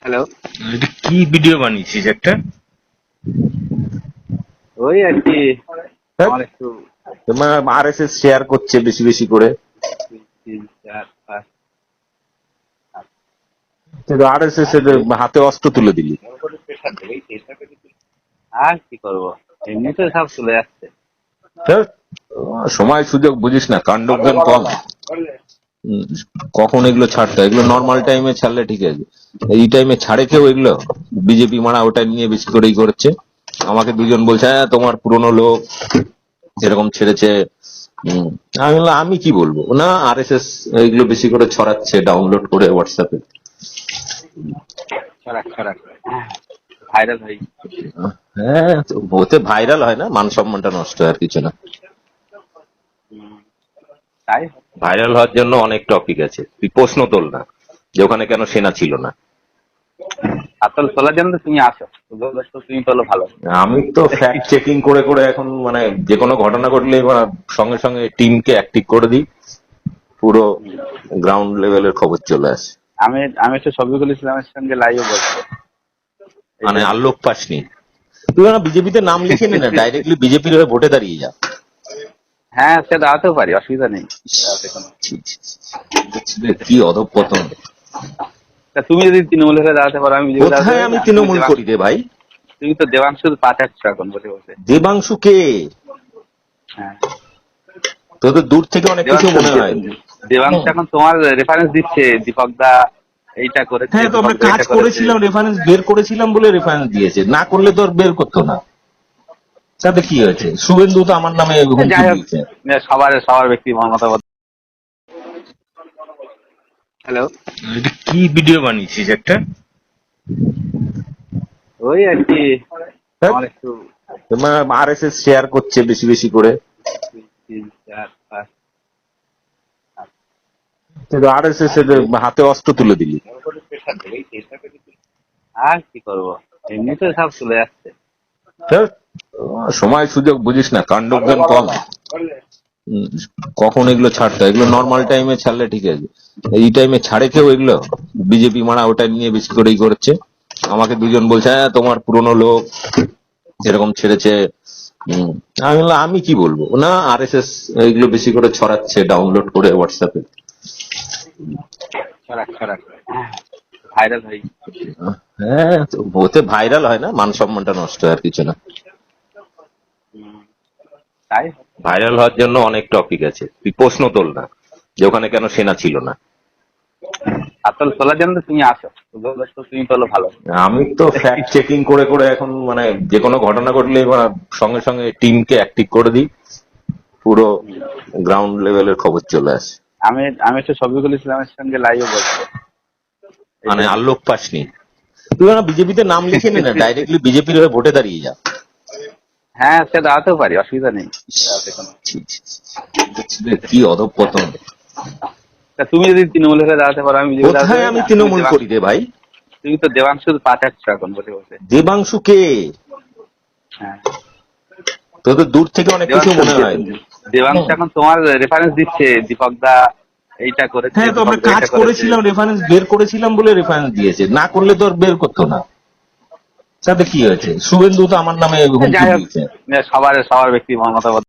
Hello. এটা কি video বানিয়েছিস একটা? ওই আর কি হ্যাঁ? আমার একটু তোমার আরএসএস শেয়ার করছে বেশি বেশি করে। 3, 4, 5 আরএসএস এর হাতে অস্ত্র তুলে দিলি। আর কি করবো, এমনিতে সব চলে যাচ্ছে। হ্যাঁ? সময় সুযোগ বুঝিস না, কাণ্ডজ্ঞান কম। উম, কখন এগুলো ছাড়তে হয়? এগুলো নর্মাল টাইমে ছাড়লে ঠিক আছে, এই টাইমে ছাড়ে কেউ এগুলো? বিজেপি মারা ওটা নিয়ে বেশি করেই করেছে। আমাকে দুজন বলছে হ্যাঁ তোমার পুরনো লোক এরকম ছেড়েছে। আমি বললাম আমি কি বলবো, না আরএসএস এগুলো বেশি করে ছড়াচ্ছে ডাউনলোড করে হোয়াটসঅ্যাপে। ছড়াক ছড়াক ভাইরাল হই। হ্যাঁ, তো ওতে ভাইরাল হয় না, মান সম্মানটা নষ্ট হয়, আর কিছু না। তাই ভাইরাল হওয়ার জন্য অনেক টপিক আছে, তুই প্রশ্ন তোল না যে ওখানে কেন সেনা ছিল না। আসল তোলার জন্য তো তুমি আসো, তুমি তোলো ভালো। আমি তো ফ্যাক্ট চেকিং করে করে এখন মানে যে কোনো ঘটনা ঘটলে সঙ্গে সঙ্গে টিমকে অ্যাক্টিভ করে দিই, পুরো গ্রাউন্ড লেভেলের খবর চলে আসে। আমি আমি একটু শফিকুল ইসলামের সঙ্গে লাইভে বলবো। মানে আর লোক পাসনি, তুই না বিজেপিতে নাম লিখে নি না, ডাইরেক্টলি বিজেপির হয়ে ভোটে দাঁড়িয়ে যা। হ্যাঁ, সে দাঁড়াতেও পারি, অসুবিধা নেই। ছি, ছি, ছি, কি অধঃপতন। তা তুমি যদি তৃণমূলের হয়ে দাঁড়াতে পারো, আমি বিজেপি দাঁড়াতে কোথায় পারি আমি না? তৃণমূল করি রে ভাই? তুমি তো দেবাংশুর পা চাচ্ছ এখন বসে বসে। দেবাংশু কে? হ্যাঁ, তোদের দূর থেকে অনেক কিছু মনে হয়। দেবাংশ এখন তোমার রেফারেন্স দিচ্ছে, দীপক দা এইটা করেছে, হ্যাঁ, তো আমরা দীপক দা কাজ এটা করেছে। করেছিলাম, রেফারেন্স বের করেছিলাম বলে রেফারেন্স দিয়েছে, না করলে তো আর বের করতো না। তাতে কি হয়েছে? শুভেন্দু তো আমার নামে হুমকি যাই হোক, দিয়েছে। সবার সবার ব্যক্তি মতামত। হ্যালো। এটা কি ভিডিও বানিয়েছিস একটা? ওই আর কি হ্যাঁ? আমার একটু তোমার আরএসএস শেয়ার করছে বেশি বেশি করে। 3, 4, 5 আরএসএস এর হাতে অস্ত্র তুলে দিলি। আর কি করবো, এমনিতে সব চলে যাচ্ছে। হ্যাঁ? সময় সুযোগ বুঝিস না, কাণ্ডজ্ঞান কম। কখন এগুলো ছাড়তে হয়? এগুলো নর্মাল টাইমে ছাড়লে ঠিক আছে, এই টাইমে ছাড়ে কেউ এগুলো? বিজেপি মারা ওটা নিয়ে বেশি করেই করেছে। আমাকে দুজন বলছে হ্যাঁ তোমার পুরনো লোক এরকম ছেড়েছে। আমি বললাম আমি কি বলবো, না আরএসএস এগুলো বেশি করে ছড়াচ্ছে ডাউনলোড করে হোয়াটসঅ্যাপে। ছড়াক ছড়াক ভাইরাল হই। হ্যাঁ, তো ওতে ভাইরাল হয় না, মান সম্মানটা নষ্ট হয়, আর কিছু না। তাই ভাইরাল হওয়ার জন্য অনেক টপিক আছে, তুই প্রশ্ন তোল না যে ওখানে কেন সেনা ছিল না। আসল তোলার জন্য তুমি আসো, তুমি তোলো ভালো। আমি তো ফ্যাক্ট চেকিং করে করে এখন মানে যে কোনো ঘটনা ঘটলে সঙ্গে সঙ্গে টিমকে অ্যাক্টিভ করে দিই, পুরো গ্রাউন্ড লেভেলের খবর চলে আসে। আমি আমি একটু শফিকুল ইসলামের সঙ্গে লাইভে বলবো। মানে আর লোক পাসনি, তুই না বিজেপিতে নাম লিখে নি না, ডাইরেক্টলি বিজেপির হয়ে ভোটে দাঁড়িয়ে যা। হ্যাঁ, সে দাঁড়াতেও পারি, অসুবিধা নেই। ছি, ছি, ছি, কি অধঃপতন। তা তুমি যদি তৃণমূলের হয়ে দাঁড়াতে পারো, আমি বিজেপি দাঁড়াতে কোথায় পারি আমি না? তৃণমূল করি রে ভাই? তুমি তো দেবাংশুর পা চাচ্ছ এখন বসে বসে। দেবাংশু কে? হ্যাঁ, তোদের দূর থেকে অনেক কিছু মনে হয়। দেবাংশ এখন তোমার রেফারেন্স দিচ্ছে, দীপক দা এইটা করেছে, হ্যাঁ, তো আমরা দীপক দা কাজ এটা করেছে। করেছিলাম, রেফারেন্স বের করেছিলাম বলে রেফারেন্স দিয়েছে, না করলে তো আর বের করতো না। তাতে কি হয়েছে? শুভেন্দু তো আমার নামে হুমকি যাই হোক, দিয়েছে। সবার ব্যক্তি মতামত।